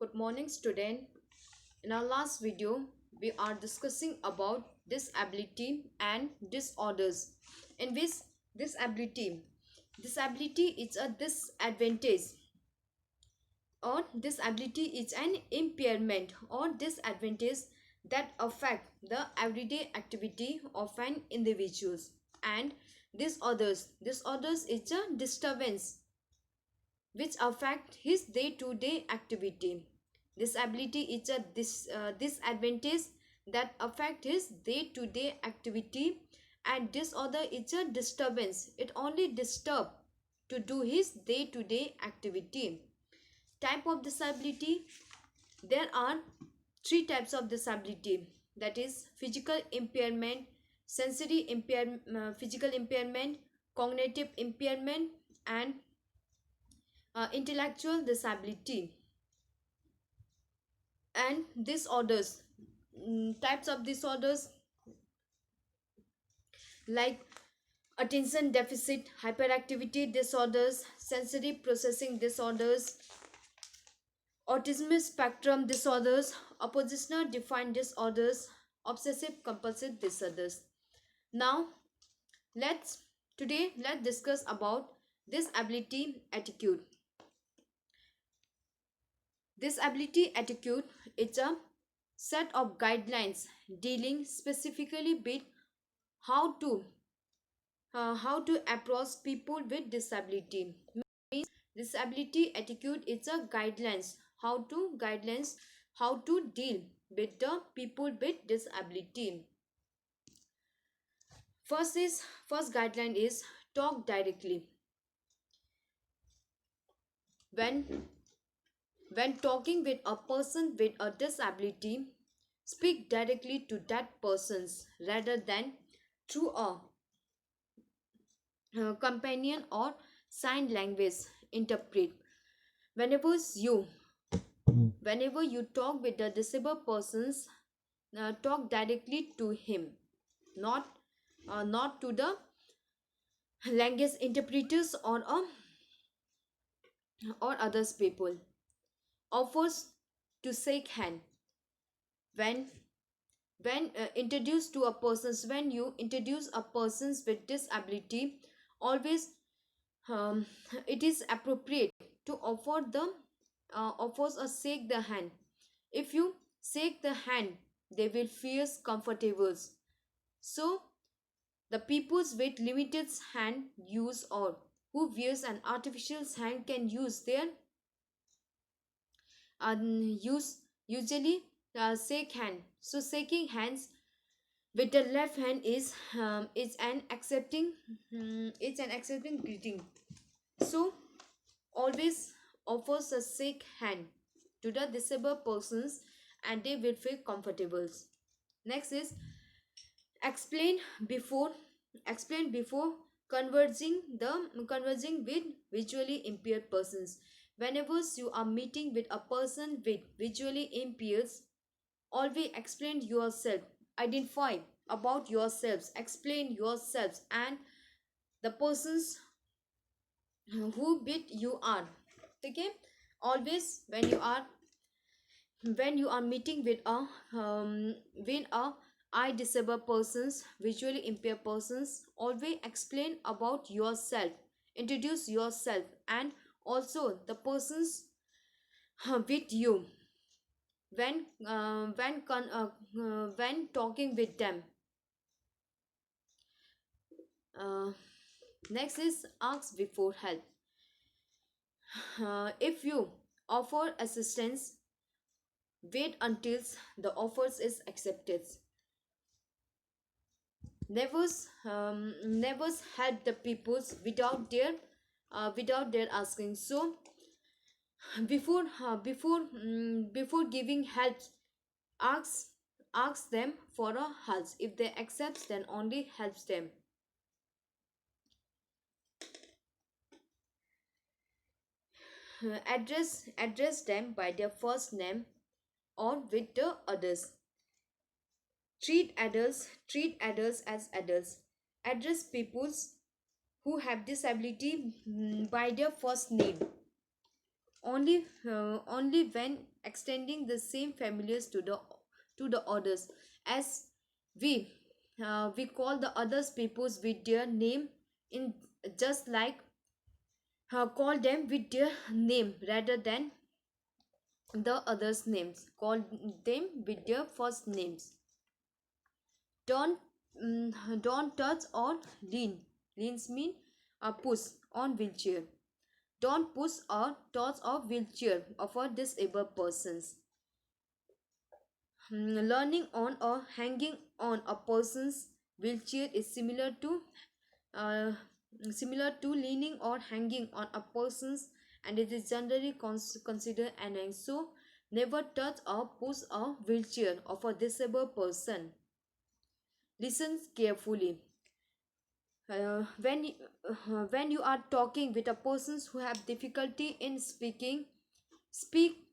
Good morning, student. In our last video, we are discussing about disability and disorders. In which disability is a disadvantage, or disability is an impairment or disadvantage that affect the everyday activity of an individual. And disorders is a disturbance which affect his day-to-day activity. Disability is a disadvantage that affect his day-to-day activity, and disorder is a disturbance. It only disturb to do his day-to-day activity. Type of disability: there are three types of disability, that is physical impairment, physical impairment, cognitive impairment, and intellectual disability. And disorders, types of disorders like attention deficit hyperactivity disorders, sensory processing disorders, autism spectrum disorders, oppositional defiant disorders, obsessive compulsive disorders. Now let's let's discuss about disability attitude. Disability attitude is a set of guidelines dealing specifically with how to approach people with disability. Means disability attitude is a guidelines how to deal with the people with disability. First guideline is talk directly. When talking with a person with a disability, speak directly to that persons rather than through a companion or sign language interpret. Whenever you talk with the disabled persons, talk directly to him, not to the language interpreters or others people. Offers to shake hand. When when uh, introduced to a persons when you introduce a persons with disability, always um, it is appropriate to offers a shake the hand. If you shake the hand, they will feel comfortable. So the peoples with limited hand use, or who wears an artificial hand, can use their use usually shake hand. So shaking hands with the left hand is an accepting it's an accepting greeting. So always offers a shake hand to the disabled persons, and they will feel comfortable. Next is explain before explain before conversing with visually impaired persons. Whenever you are meeting with a person with visually impaired, always explain yourself, identify about yourselves, explain yourselves and the persons who bit you are. Okay, always when you are meeting with a eye disabled persons, visually impaired persons, always explain about yourself, introduce yourself, and also the persons with you when talking with them. uh, Next is ask before help. If you offer assistance, wait until the offers is accepted. Never help the peoples without their asking. So before giving help, ask them for a help. If they accept, then only helps them. Address them by their first name or with the others. Treat adults as adults. Address peoples who have disability by their first name. only when extending the same familiars to the others, as we we call the others peoples with their name in, just like call them with their name rather than the others names, call them with their first names. Don't touch or lean. Leans mean push on wheelchair. Don't push or touch a wheelchair of a disabled persons. Learning on or hanging on a person's wheelchair is uh, similar to leaning or hanging on a person's, and it is generally considered annoying. So never touch or push a wheelchair of a disabled person. Listen carefully. When you are talking with a persons who have difficulty in speaking, speak.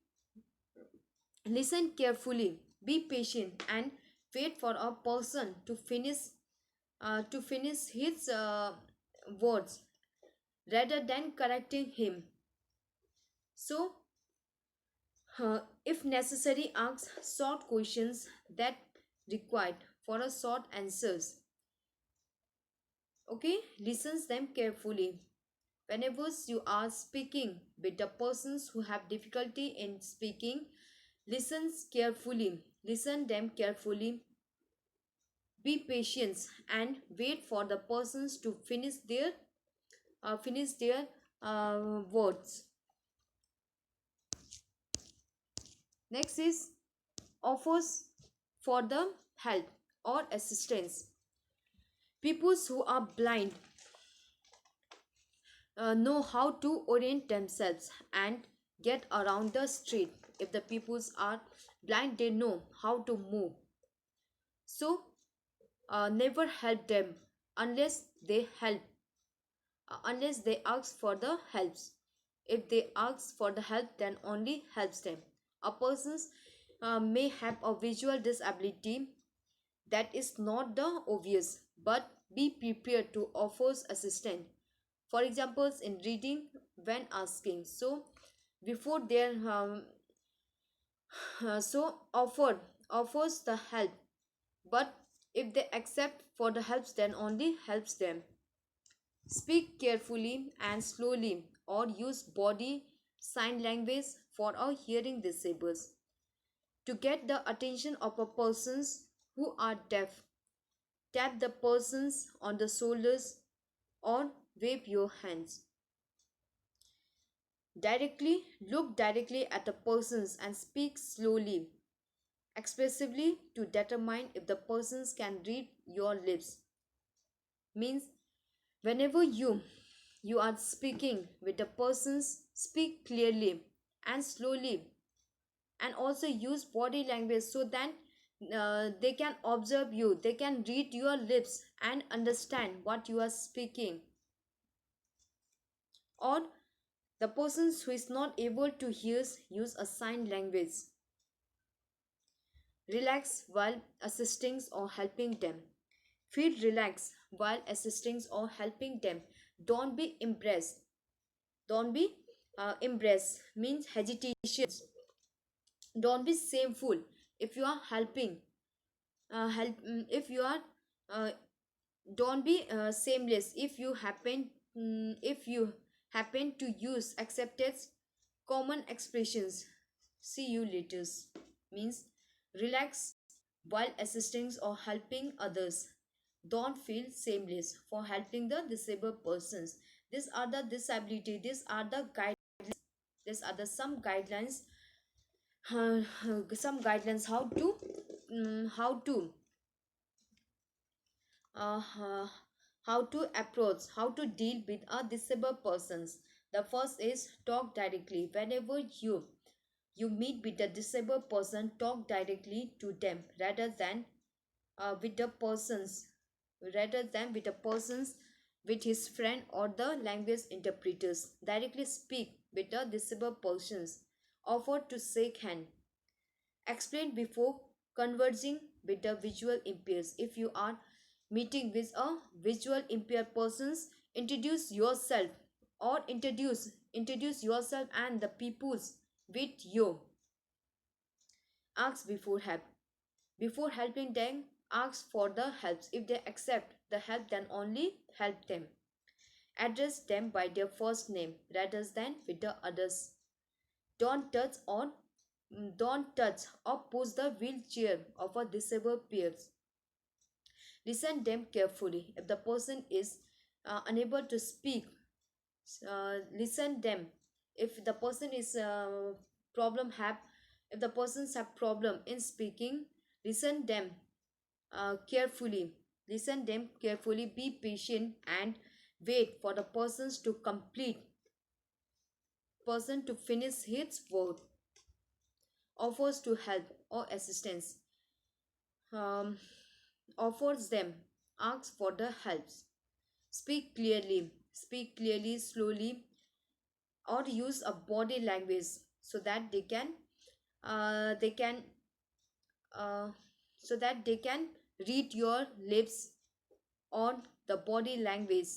Listen carefully, be patient, and wait for a person to finish his words rather than correcting him. So, if necessary, ask short questions that required for a short answers. Okay, listen them carefully. Whenever you are speaking with the persons who have difficulty in speaking, listen carefully. Listen them carefully. Be patient and wait for the persons to finish their words. Next is offers for the help or assistance. People who are blind know how to orient themselves and get around the street. If the peoples are blind, they know how to move. So never help them unless unless they ask for the helps. If they ask for the help, then only helps them. A person may have a visual disability that is not the obvious, but be prepared to offer assistance. For examples, in reading when asking. So before their offers the help, but if they accept for the helps, then only helps them. Speak carefully and slowly or use body sign language for our hearing disabled. To get the attention of a persons who are deaf, tap the persons on the shoulders or wave your hands. Directly look directly at the persons and speak slowly, expressively to determine if the persons can read your lips. Means whenever you are speaking with the persons, speak clearly and slowly, and also use body language so that they can observe you, they can read your lips and understand what you are speaking. Or the person who is not able to hear, use a sign language. Relax while assisting or helping them. Feel relaxed while assisting or helping them. Don't be impressed. Don't be impressed means hesitation. Don't be shameful if you are helping. If you are uh, don't be shameless if you happen to use accepted common expressions. See you later means relax while assisting or helping others. Don't feel shameless for helping the disabled persons. These are the disability, these are the guidelines, these are the some guidelines how to uh, uh, how to approach, how to deal with a disabled persons. The first is talk directly. Whenever you meet with a disabled person, talk directly to them with the persons rather than with the persons with his friend or the language interpreters. Directly speak with the disabled persons. Offer to shake hand. Explain before conversing with the visual impaired. If you are meeting with a visual impaired persons, introduce yourself or introduce introduce yourself and the peoples with you. Ask before help. Before helping them, ask for the helps. If they accept the help, then only help them. Address them by their first name rather than with the others. Don't touch or don't touch or push the wheelchair of a disabled peers. Listen them carefully. If the person is unable to speak, listen them. If the person is problem have, if the persons have problem in speaking, listen them carefully. Listen them carefully. Be patient and wait for the persons to complete, person to finish his word. Offers to help or assistance. Um, Offers them. Asks for the helps. Speak clearly. Speak clearly, slowly, or use a body language so that they can uh, so that they can read your lips on the body language.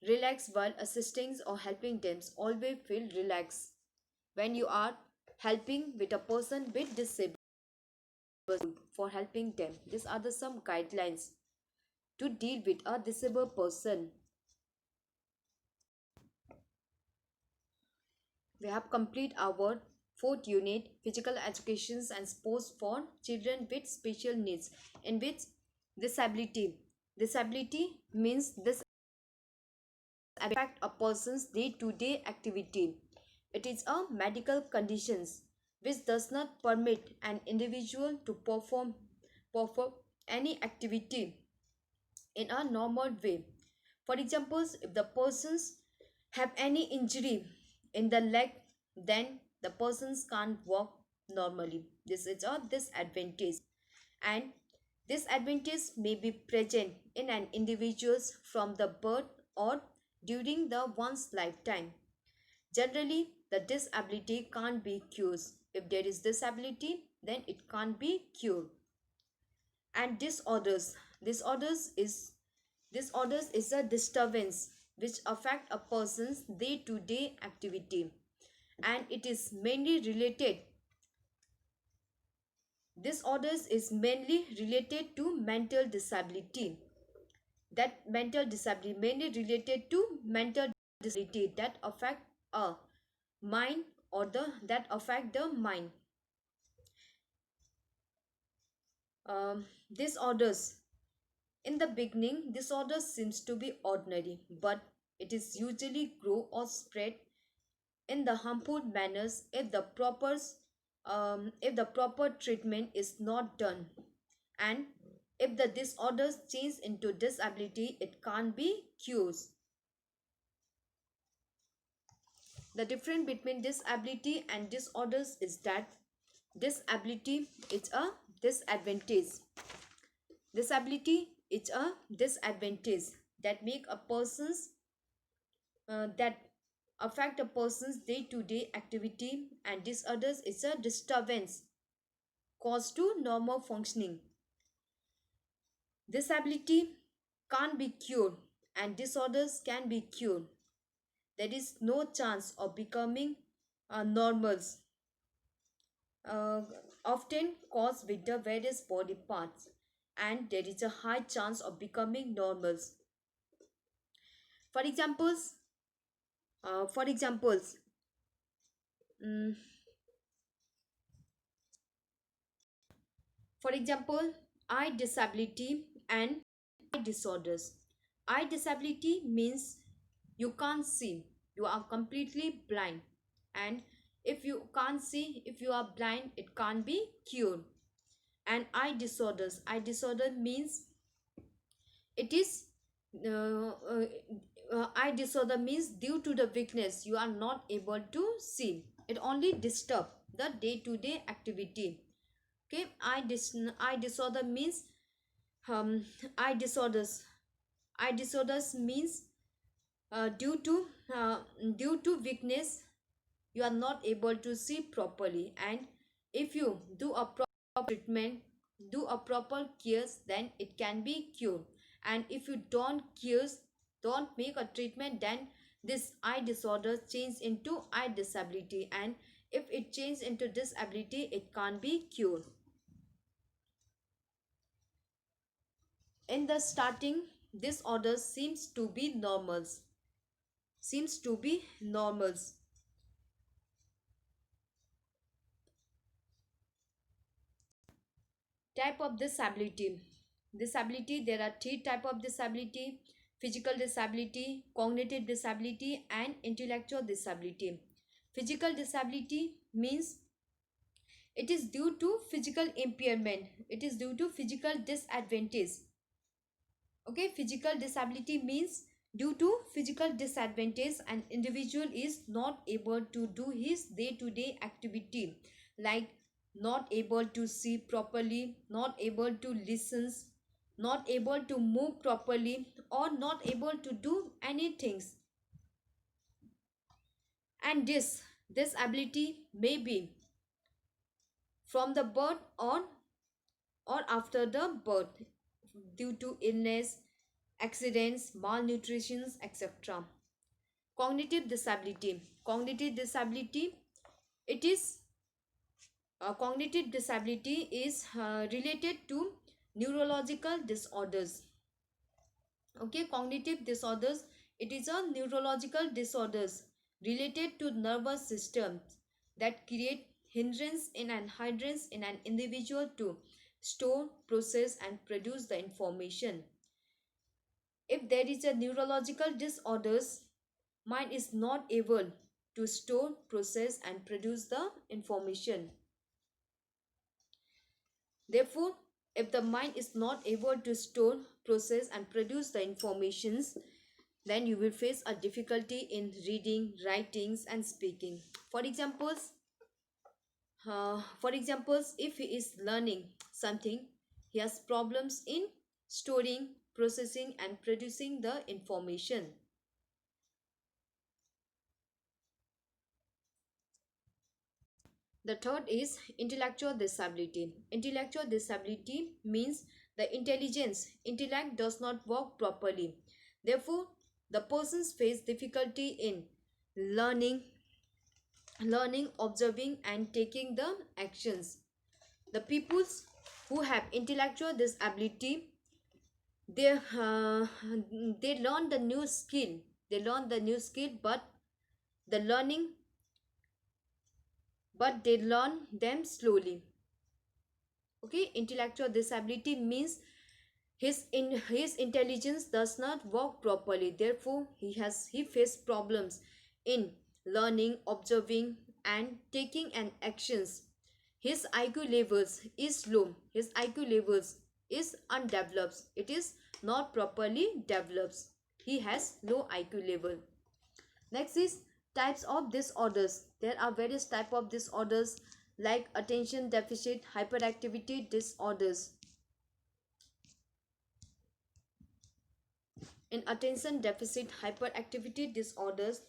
Relax while assisting or helping them. Always feel relaxed when you are helping with a person with disability. For helping them, these are the some guidelines to deal with a disabled person. We have complete our fourth unit, physical educations and sports for children with special needs, in which disability. Disability means this affect a person's day-to-day activity. It is a medical condition which does not permit an individual to perform any activity in a normal way. For example, if the persons have any injury in the leg, then the persons can't walk normally. This is a disadvantage, and disadvantage may be present in an individual's from the birth or during the one's lifetime. Generally, the disability can't be cured. If there is disability, then it can't be cured. And disorders is a disturbance which affect a person's day-to-day activity, and it is mainly related disorders is mainly related to mental disability. That mental disability mainly related to mental disability that affect a mind, or the that affect the mind. Disorders. In the beginning, disorder seems to be ordinary, but it is usually grow or spread in the harmful manners if the proper treatment is not done, and if the disorders change into disability, it can't be cured. The difference between disability and disorders is that disability is a disadvantage. Disability is a disadvantage that make a person's that affect a person's day-to-day activity, and disorders is a disturbance caused to normal functioning. Disability can't be cured and disorders can be cured. There is no chance of becoming normals, uh, often caused with the various body parts, and there is a high chance of becoming normals. For examples, uh, for examples, mm, for example, eye disability and eye disorders. Eye disability means you can't see, you are completely blind, and if you can't see, if you are blind, it can't be cured. And eye disorder means it is eye disorder means due to the weakness you are not able to see, it only disturb the day-to-day activity. Okay, eye disorder means um eye disorders eye disorders means uh, due to uh, due to weakness you are not able to see properly, and if you do a proper treatment, do a proper cures, then it can be cured. And if you don't make a treatment, then this eye disorder change into eye disability, and if it changes into disability, it can't be cured. In the starting, disorder seems to be normals. Type of disability, there are three type of disability: physical disability, cognitive disability, and intellectual disability. Physical disability means it is due to physical impairment, it is due to physical disadvantage. Okay, physical disability means due to physical disadvantage, an individual is not able to do his day-to-day activity, like not able to see properly, not able to listen, not able to move properly, or not able to do anything. And this ability may be from the birth or after the birth, due to illness, accidents, malnutrition, etc. Cognitive disability, it is cognitive disability is related to neurological disorders. Okay, cognitive disorders, it is a neurological disorders related to nervous systems that create hindrance in an individual to store, process, and produce the information. If there is a neurological disorders, mind is not able to store, process, and produce the information. Therefore, if the mind is not able to store, process, and produce the informations, then you will face a difficulty in reading, writings, and speaking. For examples, if he is learning something, he has problems in storing, processing, and producing the information. The third is intellectual disability. Intellectual disability means the intellect does not work properly. Therefore, the persons face difficulty in learning, observing, and taking the actions. The peoples who have intellectual disability, they they learn the new skill. But the learning, they learn them slowly. Okay, intellectual disability means his intelligence does not work properly. Therefore, he faced problems in learning, observing, and taking an actions. His IQ levels is low. His IQ levels is undeveloped. It is not properly developed. He has low IQ level. Next is types of disorders. There are various type of disorders like attention deficit hyperactivity disorders. In attention deficit hyperactivity disorders,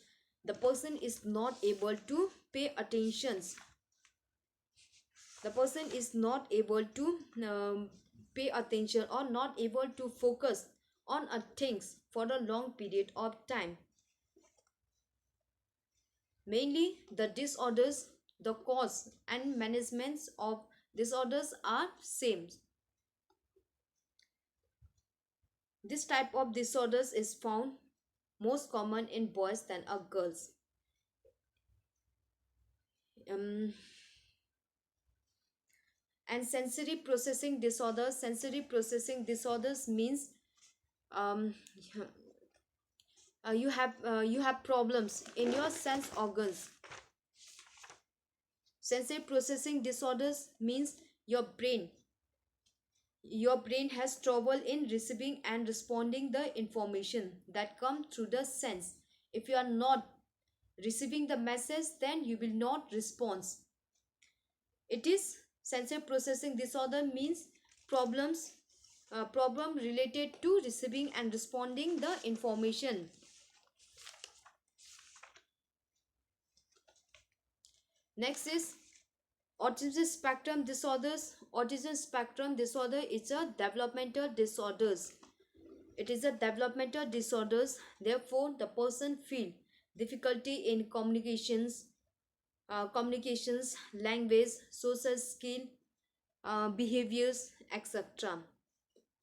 the person is not able to pay attention. The person is not able to pay attention or not able to focus on a things for a long period of time. Mainly the disorders, the cause and managements of disorders are same. This type of disorders is found most common in boys than girls. Um, and sensory processing disorders means um, you have problems in your sense organs. Sensory processing disorders means your brain has trouble in receiving and responding the information that come through the sense. If you are not receiving the message, then you will not respond. It is sensory processing disorder means problem related to receiving and responding the information. Next is autism spectrum disorders. Autism spectrum disorder is a developmental disorders. It is a developmental disorders. Therefore, the person feel difficulty in communications, language, social skill, behaviors, etc.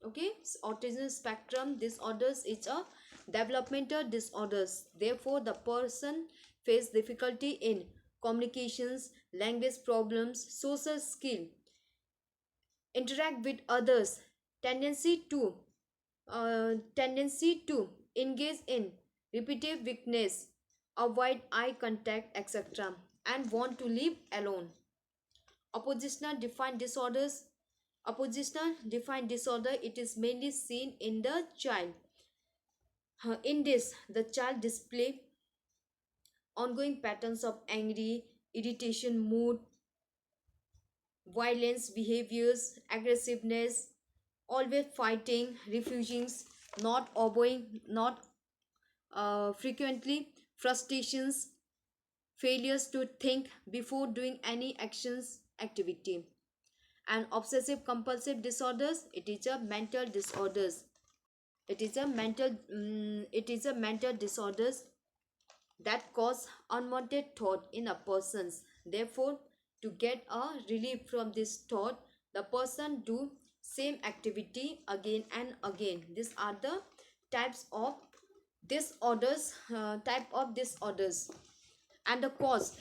Okay, autism spectrum disorders is a developmental disorders. Therefore, the person face difficulty in communications, language problems, social skill, interact with others, tendency to engage in repetitive weakness, avoid eye contact, etc., and want to live alone. Oppositional defined disorders. Oppositional defined disorder, it is mainly seen in the child. In this, the child display ongoing patterns of angry, irritation, mood, violence, behaviors, aggressiveness, always fighting, refusing, not obeying, not frequently, frustrations, failures to think before doing any activity. And obsessive compulsive disorders, it is a mental disorders. It is a mental disorders that cause unwanted thought in a person's. Therefore, to get a relief from this thought, the person do same activity again and again. These are the types of disorders. And the cause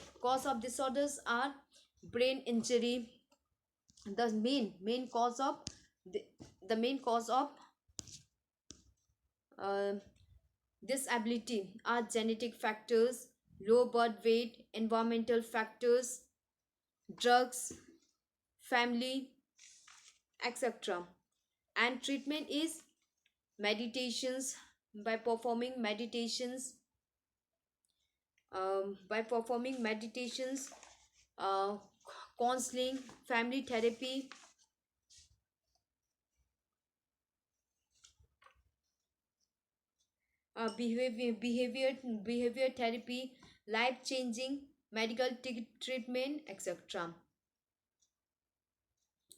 of disorders are brain injury. The main cause of the main cause of uh, disability are genetic factors, low birth weight, environmental factors, drugs, family, etc. And treatment is meditations. By performing meditations, by performing meditations, uh, counseling, family therapy, behavior therapy, life changing medical treatment, etc.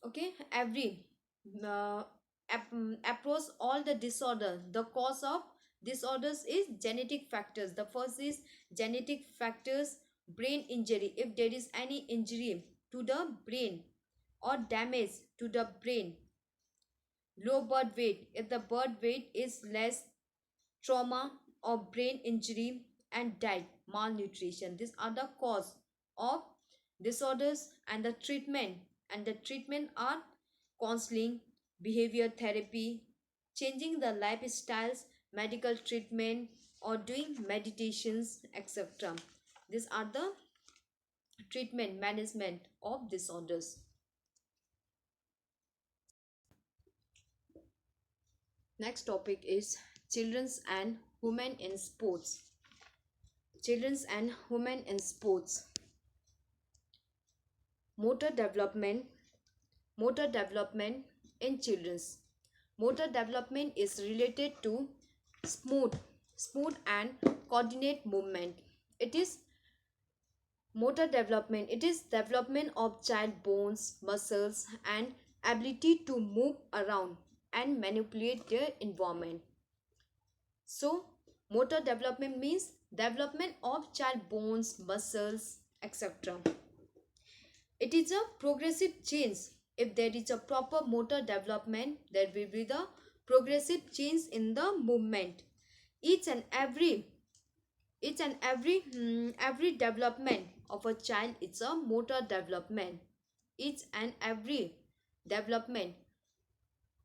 Okay, every uh, approach all the disorder. The cause of disorders is genetic factors. The first is genetic factors. Brain injury, if there is any injury to the brain or damage to the brain. Low birth weight, if the birth weight is less. Trauma or brain injury. And diet, malnutrition. These are the cause of disorders. And the treatment are counseling, behavior therapy, changing the lifestyles, medical treatment, or doing meditations, etc. These are the treatment management of disorders. Next topic is children's and women in sports. Children's and women in sports. Motor development. Motor development in children's. Motor development is related to smooth and coordinate movement. It is motor development. It is development of child bones, muscles, and ability to move around and manipulate their environment. So, motor development means development of child bones, muscles, etc. It is a progressive change. If there is a proper motor development, there will be the progressive change in the movement. Each and every every development of a child is a motor development. Each and every development.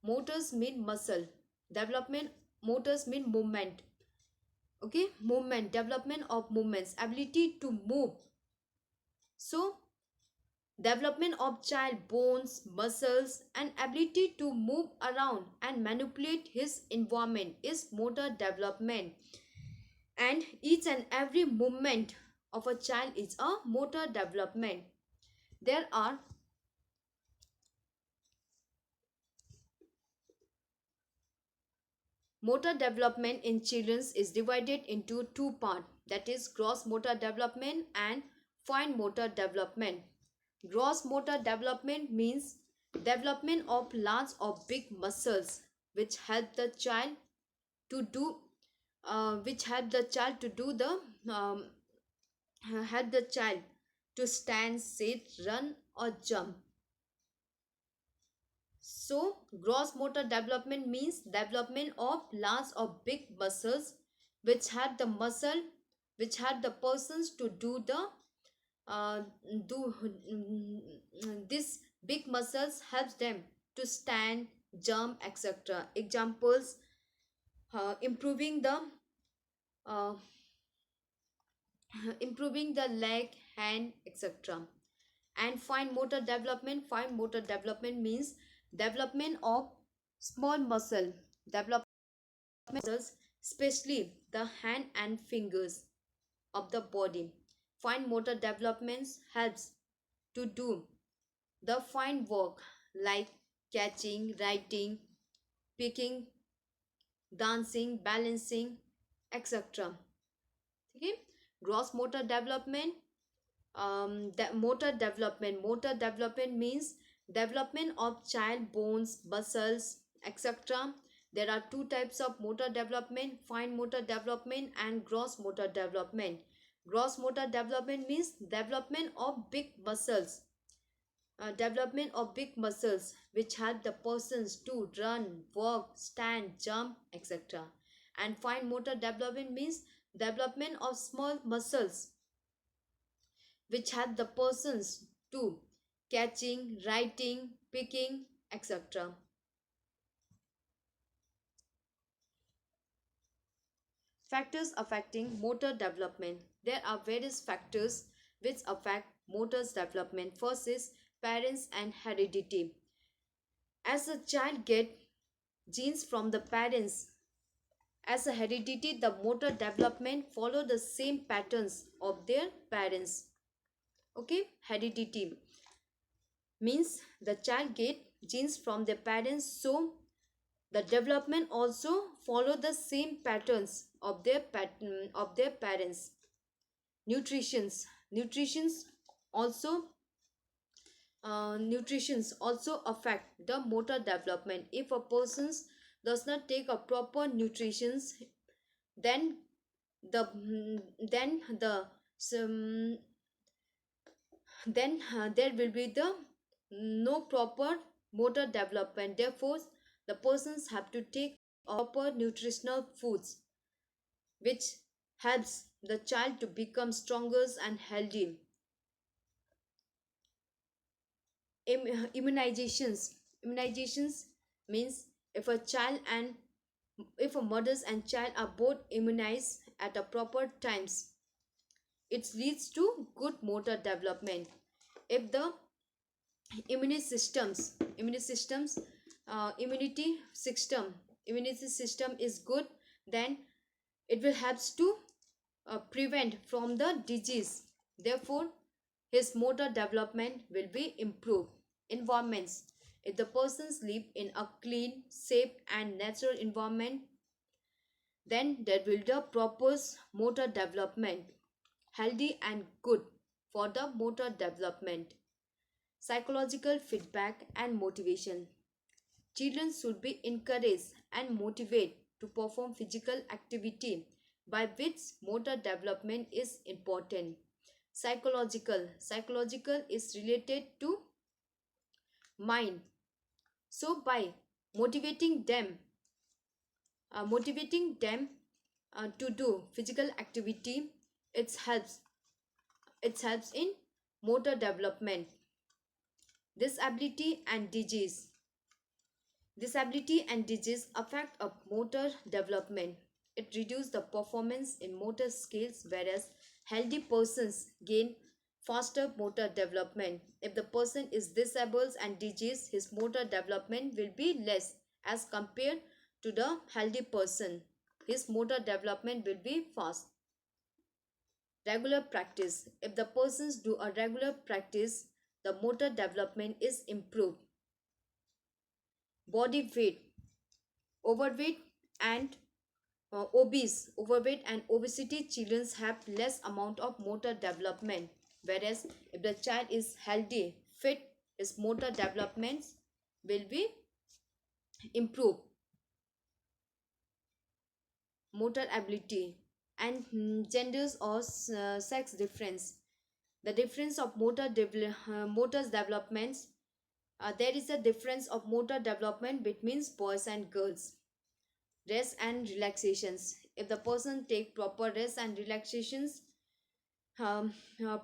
Motors mean muscle. Development, motors mean movement. Okay, movement, development of movements, ability to move. So development of child bones, muscles, and ability to move around and manipulate his environment is motor development. And each and every movement of a child is a motor development. There are motor development in children is divided into two parts, that is gross motor development and fine motor development. Gross motor development means development of large or big muscles which help the child to do the um, help the child to stand, sit, run, or jump. So, gross motor development means development of large or big muscles which had the muscle which had the persons to do the uh, do this big muscles helps them to stand, jump, etc. Examples: improving the uh, improving the leg, hand, etc. And fine motor development means development of small muscle development muscles, especially the hand and fingers of the body. Fine motor developments helps to do the fine work like catching, writing, picking, dancing, balancing, etc. Okay. Gross motor development, motor development means development of child bones, muscles, etc. There are two types of motor development: fine motor development and gross motor development. Gross motor development means development of big muscles which help the persons to run, walk, stand, jump, etc. And fine motor development means development of small muscles which help the persons to catching, writing, picking, etc. Factors affecting motor development. There are various factors which affect motor's development. First is parents and heredity. As a child get genes from the parents, as a heredity, the motor development follow the same patterns of their parents. Okay, heredity means the child get genes from their parents, so the development also follow the same patterns of their parents. Nutritions also nutritions also affect the motor development. If a person does not take a proper nutritions, then then the some then there will be the no proper motor development. Therefore, the persons have to take proper nutritional foods which helps the child to become stronger and healthy. Immunizations means if a mothers and child are both immunized at a proper times, it leads to good motor development. If the immune systems immune systems immunity system is good, then it will helps to prevent from the disease. Therefore, his motor development will be improved. Environments: if the persons live in a clean, safe and natural environment, then there will be proper motor development, healthy and good for the motor development. Psychological feedback and motivation. Children should be encouraged and motivated to perform physical activity by which motor development is important. Psychological is related to mind. So by motivating them, to do physical activity, it helps. It helps in motor development. Disability and disease. Disability and disease affect a motor development. It reduces the performance in motor skills, whereas healthy persons gain faster motor development. If the person is disabled and diseased, his motor development will be less as compared to the healthy person. His motor development will be fast. Regular practice. If the persons do a regular practice, the motor development is improved. Body weight. Overweight and overweight and obesity children have less amount of motor development, whereas if the child is healthy, fit, his motor developments will be improved. Motor ability. and genders or sex difference. The difference of motors developments. There is a difference of motor development between boys and girls. Rest and relaxations. If the person take proper rest and relaxations, um,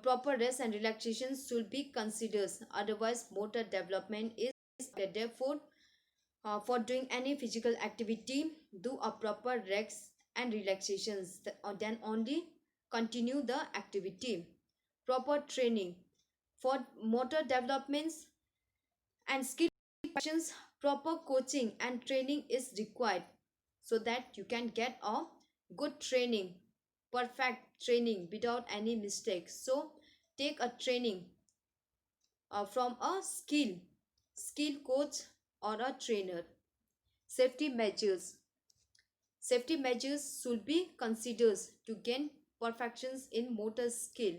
proper rest and relaxations should be considered. Otherwise, motor development is therefore for doing any physical activity, do a proper rest and relaxations. Then only continue the activity. Proper training for motor developments and skill questions. Proper coaching and training is required so that you can get a good training, perfect training without any mistakes. So take a training from a skill coach or a trainer. Safety measures. Safety measures should be considered to gain perfections in motor skill.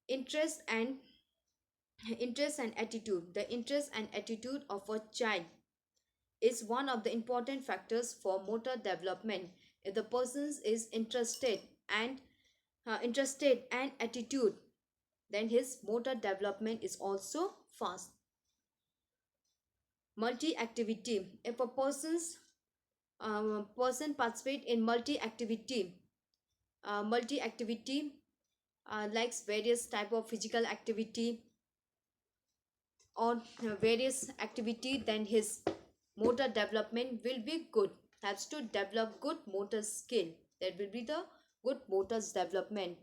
Interest and attitude. The interest and attitude of a child is one of the important factors for motor development. If the person is interested and attitude, then his motor development is also fast. Multi activity. If a person participate in multi activity likes various type of physical activity or various activity, then his motor development will be good. Has to develop good motor skill. That will be the good motors development.